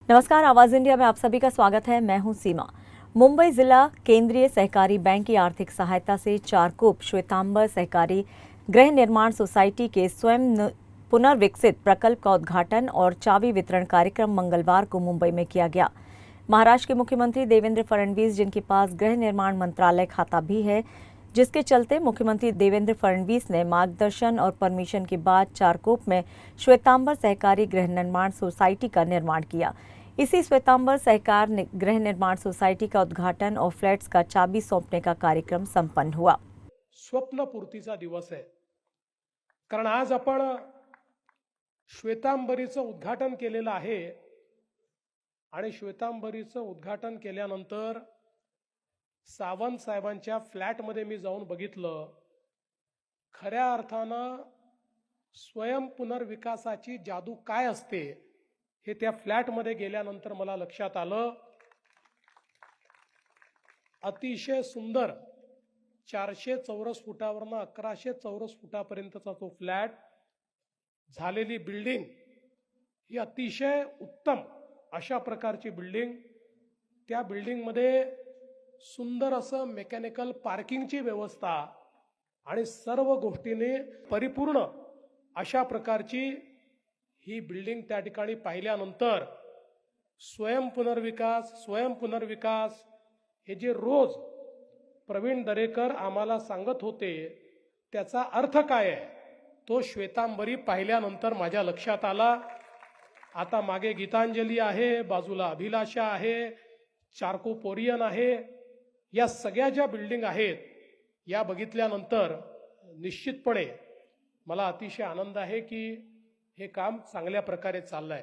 नमस्कार, आवाज इंडिया में आप सभी का स्वागत है। मैं हूं सीमा। मुंबई जिला केंद्रीय सहकारी बैंक की आर्थिक सहायता से चारकोप श्वेतांबर सहकारी गृह निर्माण सोसाइटी के स्वयं पुनर्विकसित प्रकल्प का उद्घाटन और चाबी वितरण कार्यक्रम मंगलवार को मुंबई में किया गया। महाराष्ट्र के मुख्यमंत्री देवेंद्र फडणवीस, जिनके पास गृह निर्माण मंत्रालय खाता भी है, जिसके चलते मुख्यमंत्री देवेंद्र फडणवीस ने मार्गदर्शन और परमिशन के बाद चारकोप में श्वेतांबर सहकारी गृह निर्माण सोसाइटी का निर्माण किया। इसी श्वेतांबर सहकार गृह निर्माण सोसाइटी का उद्घाटन और फ्लैट्स का चाबी सौंपने का कार्यक्रम संपन्न हुआ। स्वप्नपूर्तीचा दिवस आहे, कारण आज आपण श्वेतांबरीचं उद्घाटन केलेलं आहे आणि श्वेतांबरीचं उद्घाटन केल्यानंतर सावंत साहेबांच्या फ्लॅटमध्ये मी जाऊन बघितलं। खऱ्या अर्थानं स्वयं पुनर्विकासाची जादू काय असते हे त्या फ्लॅटमध्ये गेल्यानंतर मला लक्षात आलं। अतिशय सुंदर 400 चौरस फुटावरनं 1100 चौरस फुटापर्यंतचा तो फ्लॅट, झालेली बिल्डिंग ही अतिशय उत्तम अशा प्रकारची बिल्डिंग। त्या बिल्डिंगमध्ये सुंदर असं मेकॅनिकल पार्किंगची व्यवस्था आणि सर्व गोष्टींनी परिपूर्ण अशा प्रकारची ही बिल्डिंग त्या ठिकाणी पाहिल्यानंतर स्वयं पुनर्विकास हे जे रोज प्रवीण दरेकर आम्हाला सांगत होते त्याचा अर्थ काय आहे तो श्वेतांबरी पाहिल्यानंतर माझ्या लक्षात आला। आता मागे गीतांजली आहे, बाजूला अभिलाषा आहे, चारकोप ओरियन आहे, या सगळ्या ज्या बिल्डिंग आहेत या बघितल्यानंतर निश्चितपणे मला अतिशय आनंद आहे की हे काम चांगल्या प्रकारे चाललंय।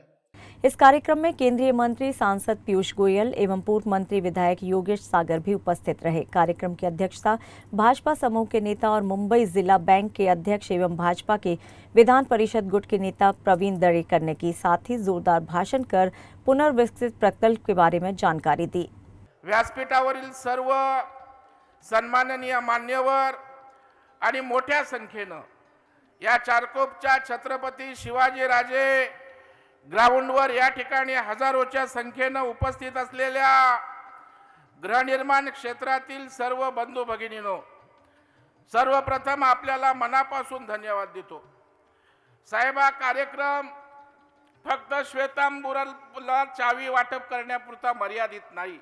इस कार्यक्रम में केंद्रीय मंत्री सांसद पीयूष गोयल एवं पूर्व मंत्री विधायक योगेश सागर भी उपस्थित रहे। कार्यक्रम की अध्यक्षता भाजपा समूह के नेता और मुंबई जिला बैंक के अध्यक्ष एवं भाजपा के विधान परिषद गुट के नेता प्रवीण दरेकर ने की। साथ ही जोरदार भाषण कर पुनर्विकसित प्रकल्प के बारे में जानकारी दी। व्यासपीठावरील सर्व सन्माननीय मान्यवर आणि मोठ्या संख्येने या चारकोपच्या छत्रपती शिवाजीराजे ग्राउंडवर या ठिकाणी हजारोच्या संख्येने उपस्थित असलेल्या गृहनिर्माण क्षेत्रातील सर्व बंधू भगिनींनो, सर्वप्रथम आपल्याला मनापासून धन्यवाद देतो। साहेब, हा कार्यक्रम फक्त श्वेतांबरला चावी वाटप करण्यापुरता मर्यादित नाही।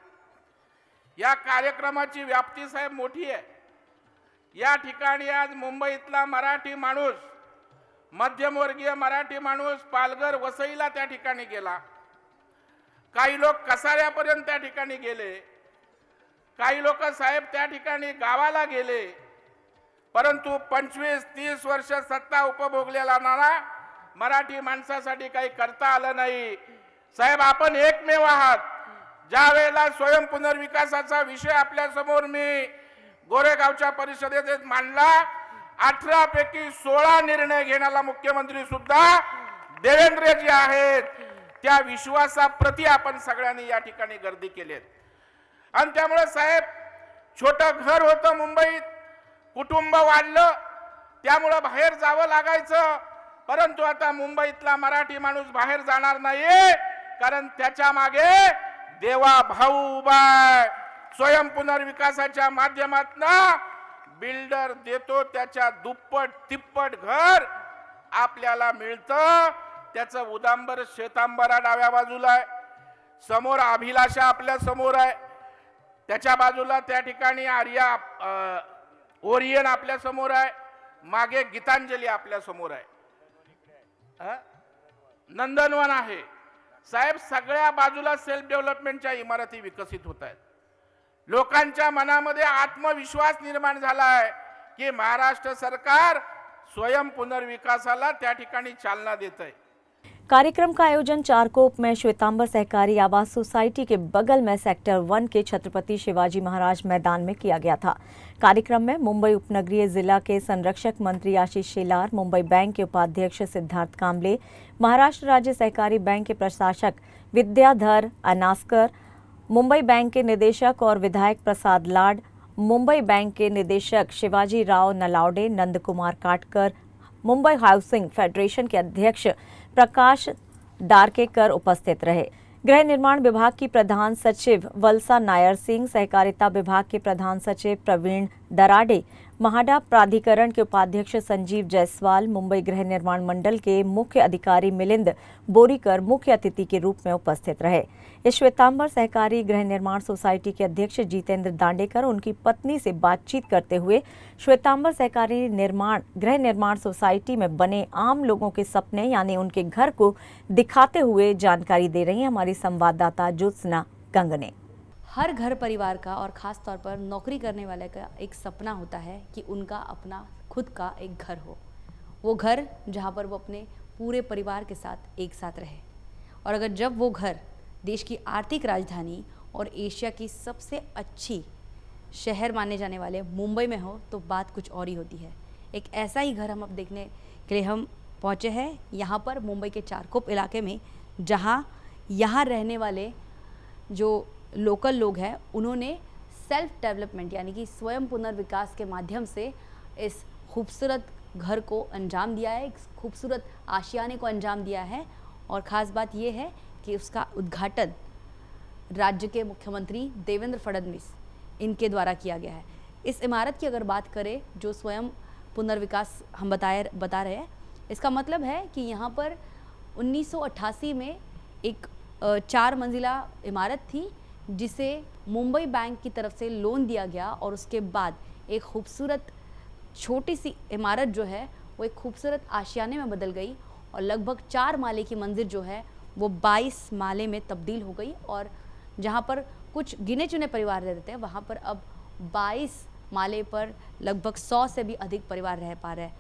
या कार्यक्रमाची व्याप्ती साहेब मोठी आहे। या ठिकाणी आज मुंबईतला मराठी माणूस, मध्यमवर्गीय मराठी माणूस पालघर वसईला त्या ठिकाणी गेला, काही लोक कसाऱ्यापर्यंत त्या ठिकाणी गेले, काही लोक साहेब त्या ठिकाणी गावाला गेले, परंतु 25-30 वर्ष सत्ता उपभोगलेला नाना मराठी माणसासाठी काही करता आलं नाही। साहेब, आपण एकमेव आहात ज्या वेळेला स्वयं पुनर्विकासाचा विषय आपल्या समोर मी गोरेगावच्या परिषदेत मांडला, 18 पैकी 16 निर्णय घेण्याला मुख्यमंत्री सुद्धा देवेंद्रजी आहेत। त्या विश्वासाप्रती आपण सगळ्यांनी या ठिकाणी गर्दी केली आणि त्यामुळे साहेब छोटं घर होतं मुंबईत, कुटुंब वाढलं, त्यामुळे बाहेर जावं लागायचं, परंतु आता मुंबईतला मराठी माणूस बाहेर जाणार नाही, कारण त्याच्या मागे देवा भाऊ उभा आहे। स्वयं पुनर्विकासाच्या माध्यमातून बिल्डर देतो त्याच्या दुप्पट तिप्पट घर आपल्याला मिळतं। त्याचं उदांबर श्वेतांबरा डाव्या बाजूला आहे, समोर अभिलाषा आपल्या समोर आहे, त्याच्या बाजूला त्या ठिकाणी आर्या ओरियन आपल्या समोर आहे, मागे गीतांजली आपल्या समोर आहे, नंदनवन आहे। साहेब, सगळ्या बाजूला सेल्फ डेव्हलपमेंटच्या इमारती विकसित होत आहेत। लोकांच्या मनामध्ये आत्मविश्वास निर्माण झाला आहे की महाराष्ट्र सरकार स्वयं पुनर्विकासाला त्या ठिकाणी चालना देत आहे। कार्यक्रम का आयोजन चारकोप में श्वेतांबर सहकारी आवास सोसाइटी के बगल में सेक्टर 1 के छत्रपति शिवाजी महाराज मैदान में किया गया था। कार्यक्रम में मुंबई उपनगरीय जिला के संरक्षक मंत्री आशीष शेलार, मुंबई बैंक के उपाध्यक्ष सिद्धार्थ कांबले, महाराष्ट्र राज्य सहकारी बैंक के प्रशासक विद्याधर अनास्कर, मुंबई बैंक के निदेशक और विधायक प्रसाद लाड, मुंबई बैंक के निदेशक शिवाजी राव नलावडे, नंद कुमार काटकर, मुंबई हाउसिंग फेडरेशन के अध्यक्ष प्रकाश डारकेकर उपस्थित रहे। गृह निर्माण विभाग की प्रधान सचिव वल्सा नायर सिंह, सहकारिता विभाग के प्रधान सचिव प्रवीण दराडे, महाडा प्राधिकरण के उपाध्यक्ष संजीव जायसवाल, मुंबई गृह निर्माण मंडल के मुख्य अधिकारी मिलिंद बोरीकर मुख्य अतिथि के रूप में उपस्थित रहे। इस श्वेतांबर सहकारी गृह निर्माण सोसाइटी के अध्यक्ष जितेंद्र दांडेकर उनकी पत्नी से बातचीत करते हुए श्वेतांबर सहकारी गृह निर्माण सोसाइटी में बने आम लोगों के सपने यानी उनके घर को दिखाते हुए जानकारी दे रही हैं हमारी संवाददाता ज्योत्सना गंगने। हर घर परिवार का और ख़ास तौर पर नौकरी करने वाले का एक सपना होता है कि उनका अपना खुद का एक घर हो, वो घर जहाँ पर वो अपने पूरे परिवार के साथ एक साथ रहे। और अगर जब वो घर देश की आर्थिक राजधानी और एशिया की सबसे अच्छी शहर माने जाने वाले मुंबई में हो तो बात कुछ और ही होती है। एक ऐसा ही घर हम अब देखने के लिए हम पहुँचे हैं यहाँ पर मुंबई के चारकोप इलाके में, जहाँ यहाँ रहने वाले जो लोकल लोग हैं उन्होंने सेल्फ डेवलपमेंट यानी कि स्वयं पुनर्विकास के माध्यम से इस खूबसूरत घर को अंजाम दिया है, इस खूबसूरत आशियाने को अंजाम दिया है। और ख़ास बात यह है कि उसका उद्घाटन राज्य के मुख्यमंत्री देवेंद्र फडणवीस इनके द्वारा किया गया है। इस इमारत की अगर बात करें जो स्वयं पुनर्विकास हम बता रहे हैं, इसका मतलब है कि यहाँ पर 1988 में एक 4 मंजिला इमारत थी जिसे मुंबई बैंक की तरफ से लोन दिया गया और उसके बाद एक खूबसूरत छोटी सी इमारत जो है वो एक खूबसूरत आशियाने में बदल गई और लगभग 4 माले की मंजिल जो है वो 22 माले में तब्दील हो गई। और जहाँ पर कुछ गिने चुने परिवार रहते हैं वहाँ पर अब 22 माले पर लगभग 100 से भी अधिक परिवार रह पा रहे हैं।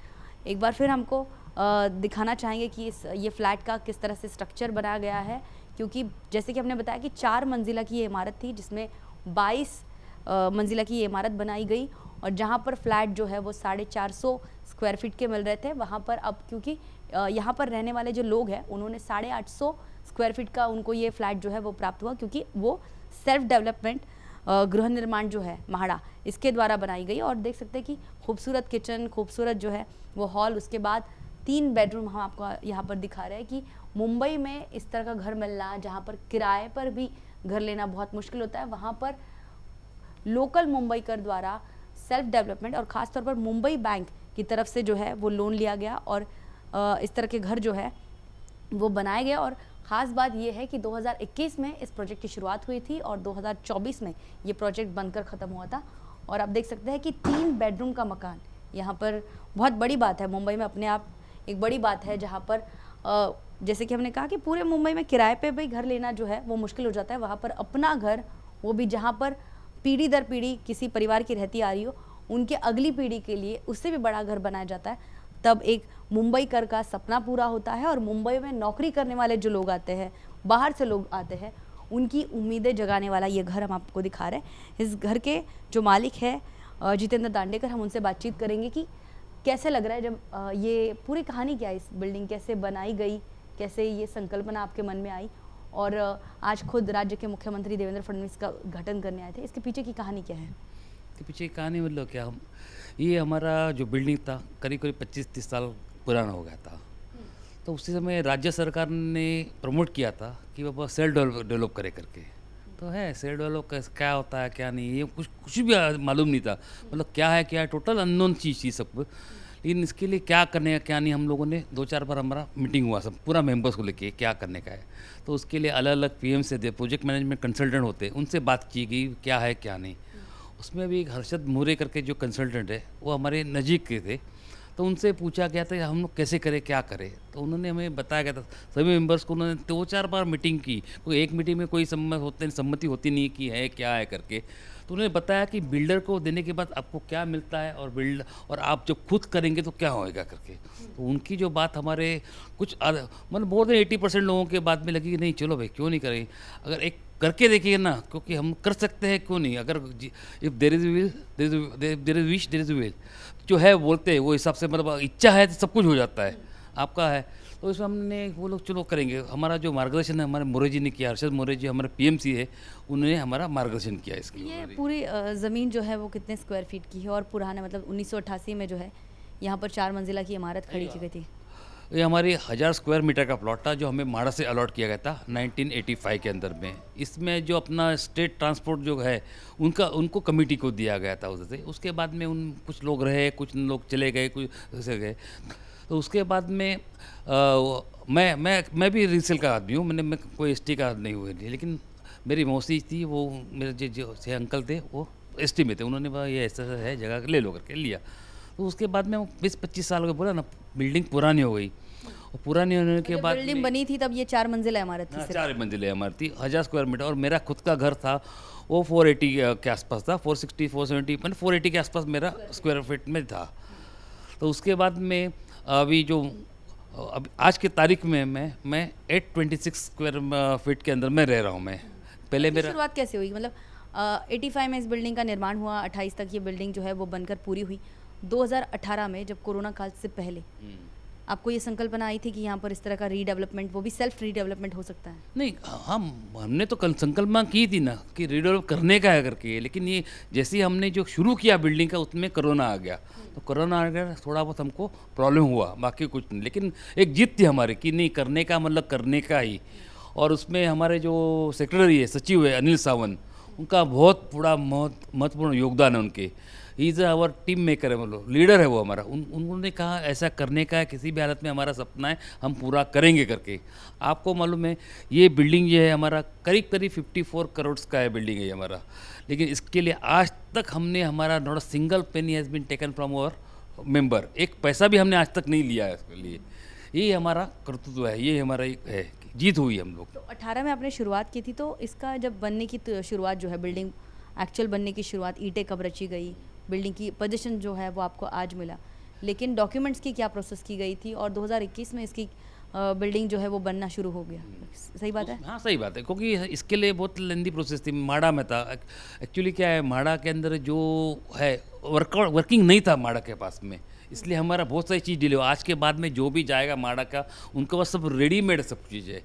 एक बार फिर हमको दिखाना चाहेंगे कि ये फ्लैट का किस तरह से स्ट्रक्चर बनाया गया है, क्योंकि जैसे कि हमने बताया कि 4 मंजिला की ये इमारत थी जिसमें 22 मंजिला की ये इमारत बनाई गई और जहाँ पर फ्लैट जो है वो 450 स्क्वायर फीट के मिल रहे थे, वहाँ पर अब क्योंकि यहाँ पर रहने वाले जो लोग हैं उन्होंने 850 स्क्वायर फीट का उनको ये फ्लैट जो है वो प्राप्त हुआ, क्योंकि वो सेल्फ डेवलपमेंट गृह निर्माण जो है महाडा इसके द्वारा बनाई गई। और देख सकते हैं कि खूबसूरत किचन, खूबसूरत जो है वो हॉल, उसके बाद 3 बेडरूम हम आपको यहाँ पर दिखा रहे हैं कि मुंबई में इस तरह का घर मिलना, जहाँ पर किराए पर भी घर लेना बहुत मुश्किल होता है, वहाँ पर लोकल मुंबईकर द्वारा सेल्फ डेवलपमेंट और ख़ास तौर पर मुंबई बैंक की तरफ से जो है वो लोन लिया गया और इस तरह के घर जो है वो बनाए गए। और ख़ास बात ये है कि 2021 में इस प्रोजेक्ट की शुरुआत हुई थी और 2024 में ये प्रोजेक्ट बनकर ख़त्म हुआ था। और आप देख सकते हैं कि 3 बेडरूम का मकान यहाँ पर बहुत बड़ी बात है, मुंबई में अपने आप एक बड़ी बात है, जहाँ पर जैसे कि हमने कहा कि पूरे मुंबई में किराए पे भी घर लेना जो है वो मुश्किल हो जाता है, वहाँ पर अपना घर, वो भी जहाँ पर पीढ़ी दर पीढ़ी किसी परिवार की रहती आ रही हो, उनके अगली पीढ़ी के लिए उससे भी बड़ा घर बनाया जाता है, तब एक मुंबईकर का सपना पूरा होता है। और मुंबई में नौकरी करने वाले जो लोग आते हैं, बाहर से लोग आते हैं, उनकी उम्मीदें जगाने वाला ये घर हम आपको दिखा रहे हैं। इस घर के जो मालिक है जितेंद्र दांडेकर, हम उनसे बातचीत करेंगे कि कैसे लग रहा है जब ये पूरी कहानी क्या है, इस बिल्डिंग कैसे बनाई गई, कैसे ये संकल्पना आपके मन में आई और आज खुद राज्य के मुख्यमंत्री देवेंद्र फडणवीस का उद्घाटन करने आए थे, इसके पीछे की कहानी क्या है? इसके पीछे की कहानी मतलब क्या, हम ये हमारा जो बिल्डिंग था करीब करीब 25-30 साल पुराना हो गया था, तो उसी समय राज्य सरकार ने प्रमोट किया था कि बाबा सेल्फ डेवलप करे करके। तो है सेल्फ डेवलप क्या होता है क्या नहीं, ये कुछ भी मालूम नहीं था, मतलब क्या है क्या है, टोटल अननोन चीज़ सब। लेकिन इसके लिए क्या करने का क्या नहीं, हम लोगों ने 2-4 बार हमारा मीटिंग हुआ सब पूरा मेंबर्स को लेके क्या करने का है। तो उसके लिए अलग अलग पीएम से प्रोजेक्ट मैनेजमेंट कंसल्टेंट होते हैं, उनसे बात की गई क्या है क्या नहीं। उसमें भी एक हर्षद मोरे करके जो कंसल्टेंट है वो हमारे नज़दीक के थे, तो उनसे पूछा गया था कि हम लोग कैसे करें क्या करें। तो उन्होंने हमें बताया गया था, सभी मेंबर्स को उन्होंने 2-4 बार मीटिंग की, कोई एक मीटिंग में कोई सम्मति होती नहीं कि है क्या है करके। तो उन्होंने बताया कि बिल्डर को देने के बाद आपको क्या मिलता है और आप जब खुद करेंगे तो क्या होएगा करके। तो उनकी जो बात हमारे कुछ मतलब मोर देन 80% लोगों के बाद में लगी कि नहीं चलो भाई क्यों नहीं करें, अगर एक करके देखिए ना, क्योंकि हम कर सकते हैं क्यों नहीं। अगर if there is will there is wish there is will, जो है बोलते हैं वो हिसाब से, मतलब इच्छा है तो सब कुछ हो जाता है, आपका है। तो इसमें हमने वो लोग चलो करेंगे, हमारा जो मार्गदर्शन है हमारे मोरे जी ने किया, हर्षद मोरे जी हमारे पीएमसी है, उन्होंने हमारा मार्गदर्शन किया इसके। ये पूरी ज़मीन जो है वो कितने स्क्वायर फीट की है और पुराना मतलब 1988 में जो है यहाँ पर 4 मंजिला की इमारत खड़ी की गई थी? ये हमारी 1000 स्क्वायर मीटर का प्लॉट था जो हमें माड़ा से अलॉट किया गया था 1985 के अंदर में। इसमें जो अपना स्टेट ट्रांसपोर्ट जो है उनको कमेटी को दिया गया था उधर से। उसके बाद में कुछ लोग रहे, कुछ लोग चले गए, कुछ ऐसे गए। तो उसके बाद में मैं भी रीसेल का आदमी हूँ। मैं कोई एसटी का नहीं हुए, लेकिन मेरी मौसी थी, वो मेरे जो से अंकल थे वो एसटी में थे। उन्होंने बोला ये ऐसा है जगह ले लो करके लिया। तो उसके बाद में 20-25 साल के बोला ना, बिल्डिंग पुरानी हो गई। और पुरानी होने के बाद बिल्डिंग बनी थी तब ये 4 मंजिला इमारत थी हाँ, सिर्फ। 4 मंजिलें हमारी थी, 1000 स्क्वायर मीटर। और मेरा खुद का घर था वो 480 के आसपास था, 460 470 मतलब 480 के आसपास मेरा स्क्वायर फीट में था। तो उसके बाद में अभी जो अब आज की तारीख में मैं 826 स्क्वायर फीट के अंदर में रह रहा हूँ। मैं पहले इसकी मेरा शुरुआत कैसे हुई? मतलब 85 में इस बिल्डिंग का निर्माण हुआ, 28 तक ये बिल्डिंग जो है वो बनकर पूरी हुई। 2018 में जब कोरोना काल से पहले आपको ये संकल्पना आई थी कि यहाँ पर इस तरह का रीडेवलपमेंट, वो भी सेल्फ रीडेवलपमेंट हो सकता है? नहीं, हमने तो कल संकल्पना की थी ना कि रीडेवलप करने का है करके, लेकिन ये जैसे ही हमने जो शुरू किया बिल्डिंग का उसमें कोरोना आ गया। तो कोरोना आ गया, थोड़ा बहुत हमको प्रॉब्लम हुआ, बाकी कुछ नहीं। लेकिन एक जिद थी हमारी कि नहीं, करने का मतलब करने का ही। और उसमें हमारे जो सेक्रेटरी है, सचिव है अनिल सावंत, उनका बहुत बड़ा महत्वपूर्ण योगदान है उनके। He is our team maker है, मतलब लीडर है वो हमारा। उन्होंने कहा ऐसा करने का है, किसी भी हालत में हमारा सपना है, हम पूरा करेंगे करके। आपको मालूम है ये बिल्डिंग जो है हमारा करीब 54 करोड़ का है बिल्डिंग है ये हमारा। लेकिन इसके लिए आज तक हमने हमारा not a single penny has been taken from our member. एक पैसा भी हमने आज तक नहीं लिया है इसके लिए। ये हमारा कर्तव्य है, ये हमारा एक है, जीत हुई हम लोग। तो 18 में आपने शुरुआत की थी, तो इसका जब बनने की शुरुआत जो है, बिल्डिंग एक्चुअल बनने की शुरुआत, ईंटें कब रची गई, बिल्डिंग की पोजीशन जो है वो आपको आज मिला, लेकिन डॉक्यूमेंट्स की क्या प्रोसेस की गई थी? और 2021 में इसकी बिल्डिंग जो है वो बनना शुरू हो गया, सही बात है? हाँ सही बात है, क्योंकि इसके लिए बहुत लेंदी प्रोसेस थी। माड़ा में था एक्चुअली, क्या है माड़ा के अंदर जो है वर्किंग नहीं था माड़ा के पास में, इसलिए हमारा बहुत सारी चीज़ डिले हुआ। आज के बाद में जो भी जाएगा माड़ा का, उनके पास सब रेडीमेड सब चीज़ है।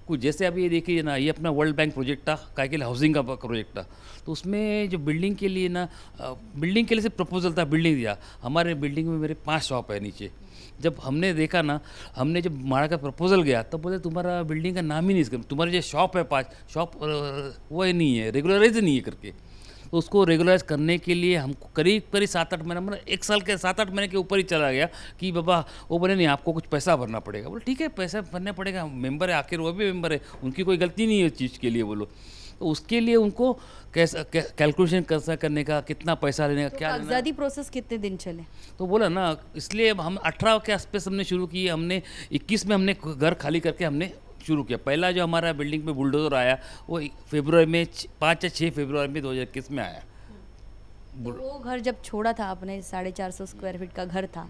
कुछ जैसे अभी ये देखिए ना, ये अपना वर्ल्ड बैंक प्रोजेक्ट था, काय के लिए हाउसिंग का प्रोजेक्ट था। तो उसमें जो बिल्डिंग के लिए ना, बिल्डिंग के लिए सिर्फ प्रपोजल था, बिल्डिंग दिया। हमारे बिल्डिंग में मेरे 5 शॉप है नीचे। जब हमने देखा ना, हमने जब माड़ा का प्रपोजल गया तब बोले तुम्हारा बिल्डिंग का नाम ही नहीं इसका, तुम्हारी जो शॉप है 5 शॉप वो ही नहीं है, रेगुलराइज नहीं है करके। तो उसको रेगुलराइज करने के लिए हमको करीब 7-8 महीना, मतलब 1 साल के 7-8 महीने के ऊपर ही चला गया कि बाबा वो बोले नहीं आपको कुछ पैसा भरना पड़ेगा। बोले ठीक है पैसा भरना पड़ेगा, मेंबर है, आखिर वो भी मेंबर है, उनकी कोई गलती नहीं है इस चीज़ के लिए बोलो। तो उसके लिए उनको कैसा कैलकुलेशन कैसा करने का, कितना पैसा लेने का, क्या लेना। कागजाती प्रोसेस कितने दिन चले? तो बोला ना, इसलिए हम 18 के आसपास हमने शुरू की। हमने 21 में हमने घर खाली करके हमने शुरू किया। पहला जो हमारा बिल्डिंग पे बुलडोजर आया वो फरवरी में 5 या 6 फरवरी में 2021 में आया। तो वो घर जब छोड़ा था आपने, 450 स्क्वायर फीट का घर था,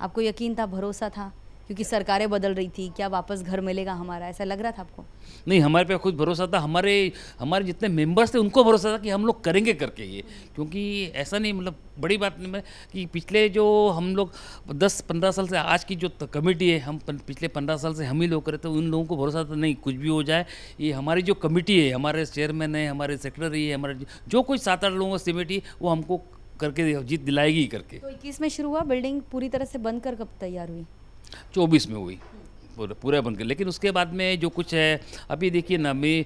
आपको यकीन था, भरोसा था, क्योंकि सरकारें बदल रही थी, क्या वापस घर मिलेगा हमारा, ऐसा लग रहा था आपको? नहीं, हमारे पे खुद भरोसा था, हमारे जितने मेंबर्स थे उनको भरोसा था कि हम लोग करेंगे करके ये। क्योंकि ऐसा नहीं, मतलब बड़ी बात नहीं कि पिछले जो हम लोग 10-15 साल से, आज की जो कमेटी है, हम पिछले 15 साल से हम ही लोग करे, तो उन लोगों को भरोसा था नहीं कुछ भी हो जाए, ये हमारी जो कमेटी है, हमारे चेयरमैन है, हमारे सेक्रेटरी है, हमारे जो कुछ 7-8 लोगों की कमेटी, वो हमको करके जीत दिलाएगी करके। तो 21 में शुरू हुआ, बिल्डिंग पूरी तरह से बनकर कब तैयार हुई? 24 में हुई पूरा बनकर। लेकिन उसके बाद में जो कुछ है, अभी देखिए ना, मैं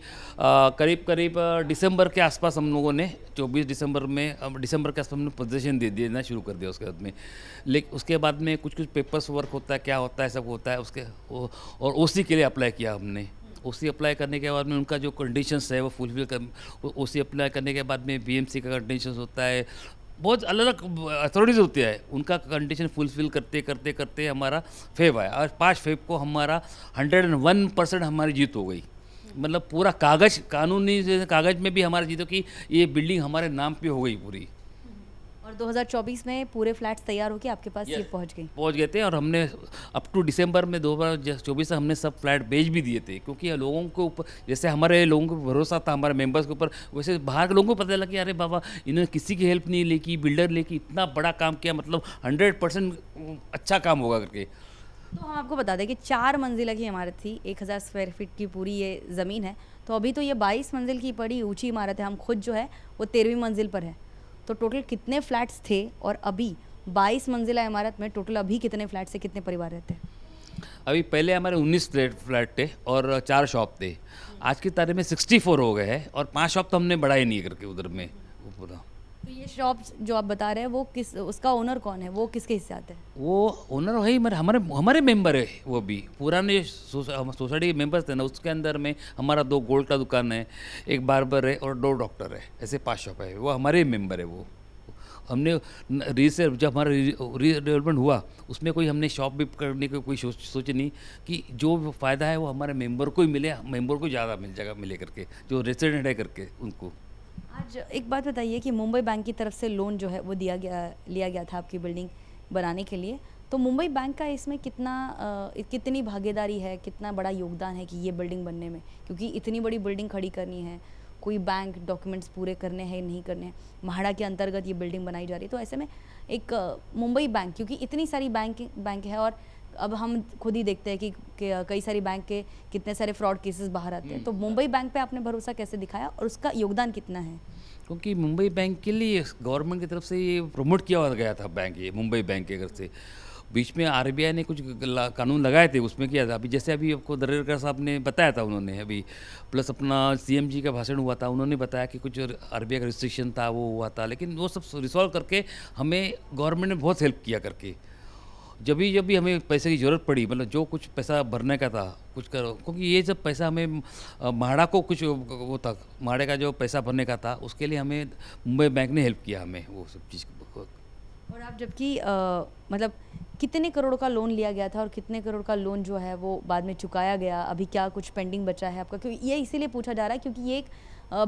करीब दिसंबर के आसपास हम लोगों ने 24 दिसंबर के आसपास हमने पोजीशन दे देना शुरू कर दिया उसके बाद में। लेकिन उसके बाद में कुछ पेपर्स वर्क होता है, क्या होता है, सब होता है उसके। और ओसी के लिए अप्लाई किया हमने। ओसी अप्लाई करने के बाद में उनका जो कंडीशंस है वो फुलफिल कर, ओसी अप्लाई करने के बाद में बीएमसी का कंडीशंस होता है, बहुत अलग अलग अथॉरिटीज़ होती है, उनका कंडीशन फुलफिल करते करते करते हमारा फेब आया। और 5 फेब को हमारा 101% हमारी जीत हो गई। मतलब पूरा कानूनी कागज़ में भी हमारा जीत हो कि ये बिल्डिंग हमारे नाम पे हो गई पूरी। और 2024 में पूरे फ्लैट्स तैयार होकर आपके पास ये पहुंच गए थे। और हमने अप टू दिसंबर में 2024 हमने सब फ्लैट बेच भी दिए थे, क्योंकि लोगों के ऊपर, जैसे हमारे लोगों को भरोसा था हमारे मेंबर्स के ऊपर, वैसे बाहर के लोगों को पता लगा कि अरे बाबा इन्होंने किसी की हेल्प नहीं लेकी, बिल्डर लेकी, इतना बड़ा काम किया, मतलब 100% अच्छा काम होगा करके। तो हम आपको बता दें कि 4 मंजिला की इमारत थी, 1000 स्क्वायर फीट की पूरी ये ज़मीन है। तो अभी तो ये 22 मंजिल की बड़ी ऊंची इमारत है, हम खुद जो है वो 13वीं मंजिल पर है। तो टोटल कितने फ्लैट्स थे, और अभी 22 मंजिला इमारत में टोटल अभी कितने फ्लैट्स से कितने परिवार रहते हैं? अभी पहले हमारे 19 फ्लैट थे और 4 शॉप थे। आज की तारीख में 64 हो गए हैं और 5 शॉप तो हमने बढ़ाई नहीं करके उधर में वो पूरा। तो ये शॉप जो आप बता रहे हैं वो किस, उसका ओनर कौन है, वो किसके हिस्से आते हैं? वो ओनर वही हमारे हमारे हमारे मेंबर है। वो भी पुराने सोसाइटी के मेंबर्स थे ना, उसके अंदर में हमारा 2 गोल्ड का दुकान है, एक बार्बर है और 2 डॉक्टर है, ऐसे 5 शॉप है। वो हमारे मेंबर है। वो हमने रीसेल जब हमारा रीडेवलपमेंट हुआ उसमें कोई हमने शॉप भी करने की कोई सोची नहीं कि जो फ़ायदा है वो हमारे मेंबर को ही मिले, मेंबर को ज़्यादा मिल जाएगा मिले करके, जो रेसिडेंट है करके उनको। आज एक बात बताइए कि मुंबई बैंक की तरफ से लोन जो है वो लिया गया था आपकी बिल्डिंग बनाने के लिए, तो मुंबई बैंक का इसमें कितनी भागीदारी है, कितना बड़ा योगदान है कि ये बिल्डिंग बनने में? क्योंकि इतनी बड़ी बिल्डिंग खड़ी करनी है, कोई बैंक डॉक्यूमेंट्स पूरे करने हैं नहीं करने हैं, म्हाडा के अंतर्गत ये बिल्डिंग बनाई जा रही है, तो ऐसे में एक मुंबई बैंक, क्योंकि इतनी सारी बैंक है और अब हम खुद ही देखते हैं कि कई सारी बैंक के कितने सारे फ्रॉड केसेस बाहर आते हैं, तो मुंबई बैंक पे आपने भरोसा कैसे दिखाया और उसका योगदान कितना है? क्योंकि मुंबई बैंक के लिए गवर्नमेंट की तरफ से ये प्रमोट किया गया था बैंक, ये मुंबई बैंक के घर से। बीच में आरबीआई ने कुछ कानून लगाए थे, उसमें किया था। अभी जैसे अभी आपको दरेकर साहब ने बताया था, उन्होंने अभी प्लस अपना सीएम जी का भाषण हुआ था, उन्होंने बताया कि कुछ आरबीआई का रिस्ट्रिक्शन था वो हुआ था, लेकिन वो सब रिसॉल्व करके हमें गवर्नमेंट ने बहुत हेल्प किया करके। जब भी हमें पैसे की ज़रूरत पड़ी, मतलब जो कुछ पैसा भरने का था कुछ करो, क्योंकि ये सब पैसा हमें म्हाडा को कुछ वो था, म्हाडे का जो पैसा भरने का था उसके लिए हमें मुंबई बैंक ने हेल्प किया हमें वो सब चीज़। और आप जबकि मतलब कितने करोड़ का लोन लिया गया था और कितने करोड़ का लोन जो है वो बाद में चुकाया गया, अभी क्या कुछ पेंडिंग बचा है आपका? क्योंकि ये इसीलिए पूछा जा रहा है क्योंकि ये एक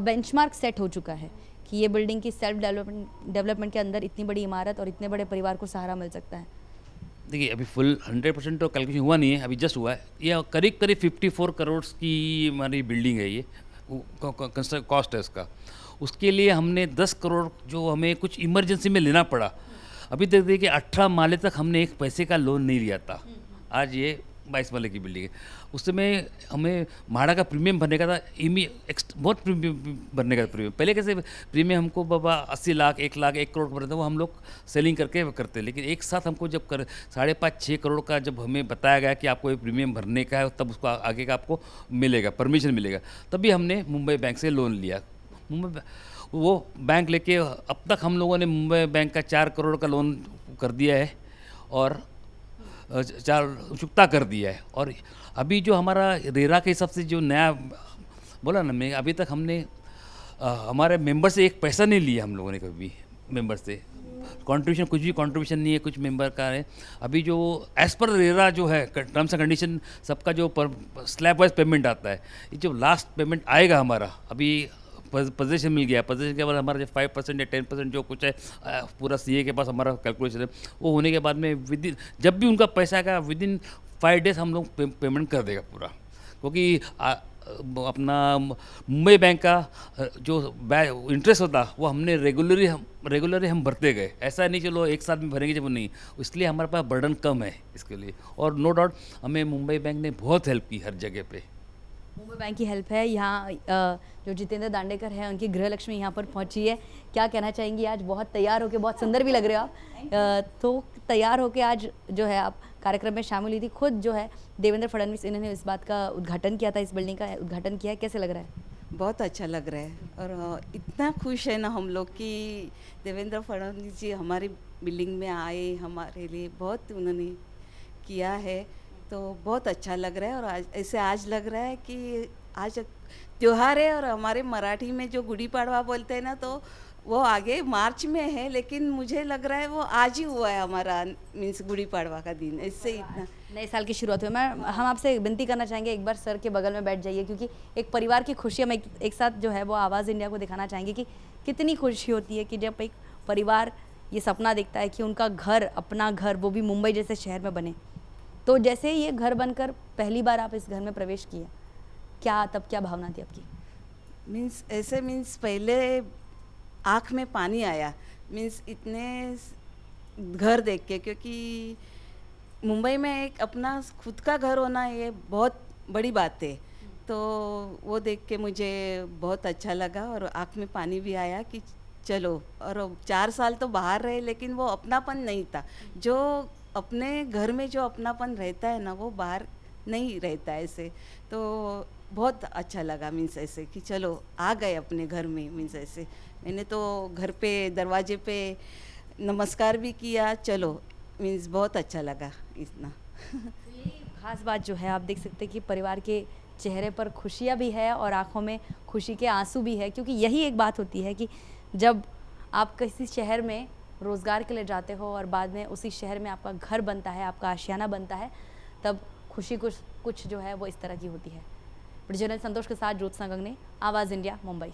बेंचमार्क सेट हो चुका है कि ये बिल्डिंग की सेल्फ डेवलपमेंट के अंदर इतनी बड़ी इमारत और इतने बड़े परिवार को सहारा मिल सकता है। देखिए अभी फुल 100% तो कैलकुलेशन हुआ नहीं है, अभी जस्ट हुआ है। ये करीब 54 करोड़ की हमारी बिल्डिंग है, ये कंस्ट्रक्ट कॉस्ट है उसका। उसके लिए हमने 10 करोड़ जो हमें कुछ इमरजेंसी में लेना पड़ा। अभी तक देखिए 18 माले तक हमने एक पैसे का लोन नहीं लिया था। आज ये 22 माले की बिल्डिंग है। उस समय हमें म्हाडा का प्रीमियम भरने का था, बहुत प्रीमियम भरने का प्रीमियम। पहले कैसे प्रीमियम हमको बाबा 80 लाख 1 लाख 1 करोड़ भरते, वो हम लोग सेलिंग करके करते। लेकिन एक साथ हमको जब 5.5-6 करोड़ का जब हमें बताया गया कि आपको ये प्रीमियम भरने का है, तब उसको आगे का आपको मिलेगा, परमिशन मिलेगा, तभी हमने मुंबई बैंक से लोन लिया। वो बैंक लेके अब तक हम लोगों ने मुंबई बैंक का 4 करोड़ का लोन कर दिया है और 4 चुकता कर दिया है। और अभी जो हमारा रेरा के हिसाब से जो नया बोला ना, मैं अभी तक हमने हमारे मेंबर से एक पैसा नहीं लिया हम लोगों ने कभी। मेंबर से कंट्रीब्यूशन कुछ भी कंट्रीब्यूशन नहीं है, कुछ मेंबर का है। अभी जो एज़ पर रेरा जो है टर्म्स एंड कंडीशन सबका जो स्लैब वाइज पेमेंट आता है, ये जो लास्ट पेमेंट आएगा हमारा, अभी पोजीशन मिल गया। पोजीशन के बाद हमारा जो 5% या 10% जो कुछ है पूरा सीए के पास हमारा कैलकुलेशन है, वो होने के बाद में विदिन जब भी उनका पैसा आएगा विदिन 5 डेज हम लोग पेमेंट कर देगा पूरा। क्योंकि अपना मुंबई बैंक का जो इंटरेस्ट होता वो हमने रेगुलरली हम भरते गए। ऐसा नहीं चलो एक साथ में भरेंगे जब नहीं, इसलिए हमारे पास बर्डन कम है इसके लिए। और नो डाउट हमें मुंबई बैंक ने बहुत हेल्प की हर जगह पे। मुंबई बैंक की हेल्प है। यहाँ जो जितेंद्र दांडेकर हैं उनकी गृहलक्ष्मी यहाँ पर पहुँची है। क्या कहना चाहेंगी? आज बहुत तैयार होके, बहुत सुंदर भी लग रहे हो आप। तो तैयार होके आज जो है आप कार्यक्रम में शामिल हुई थी। खुद जो है देवेंद्र फडणवीस इन्होंने इस बात का उद्घाटन किया था, इस बिल्डिंग का उद्घाटन किया है। कैसे लग रहा है? बहुत अच्छा लग रहा है और इतना खुश है ना हम लोग कि देवेंद्र फडणवीस जी हमारी बिल्डिंग में आए, हमारे लिए बहुत उन्होंने किया है, तो बहुत अच्छा लग रहा है। और आज लग रहा है कि आज त्योहार है और हमारे मराठी में जो गुड़ी पाड़वा बोलते हैं ना, तो वो आगे मार्च में है, लेकिन मुझे लग रहा है वो आज ही हुआ है हमारा, मीन्स गुड़ी पाड़वा का दिन। इससे इतना नए साल की शुरुआत हुई। हम आपसे विनती करना चाहेंगे एक बार सर के बगल में बैठ जाइए, क्योंकि एक परिवार की खुशी हम एक साथ जो है वो आवाज़ इंडिया को दिखाना चाहेंगे कि कितनी खुशी होती है कि जब एक परिवार ये सपना देखता है कि उनका घर, अपना घर, वो भी मुंबई जैसे शहर में बने। तो जैसे ये घर बनकर पहली बार आप इस घर में प्रवेश किया, तब क्या भावना थी आपकी? मीन्स पहले आँख में पानी आया, मीन्स इतने घर देख के, क्योंकि मुंबई में एक अपना खुद का घर होना ये बहुत बड़ी बात है। तो वो देख के मुझे बहुत अच्छा लगा और आँख में पानी भी आया कि चलो। और 4 साल तो बाहर रहे, लेकिन वो अपनापन नहीं था जो अपने घर में जो अपनापन रहता है ना वो बाहर नहीं रहता है ऐसे। तो बहुत अच्छा लगा मीन्स ऐसे कि चलो आ गए अपने घर में मीन्स ऐसे। मैंने तो घर पे दरवाजे पे नमस्कार भी किया, चलो मीन्स बहुत अच्छा लगा इतना। खास बात जो है आप देख सकते हैं कि परिवार के चेहरे पर खुशियाँ भी है और आंखों में खुशी के आंसू भी है, क्योंकि यही एक बात होती है कि जब आप किसी शहर में रोज़गार के लिए जाते हो और बाद में उसी शहर में आपका घर बनता है, आपका आशियाना बनता है, तब खुशी कुछ जो है वो इस तरह की होती है। जर्नलिस्ट संतोष के साथ ज्योत्सना गंगने, आवाज़ इंडिया, मुंबई।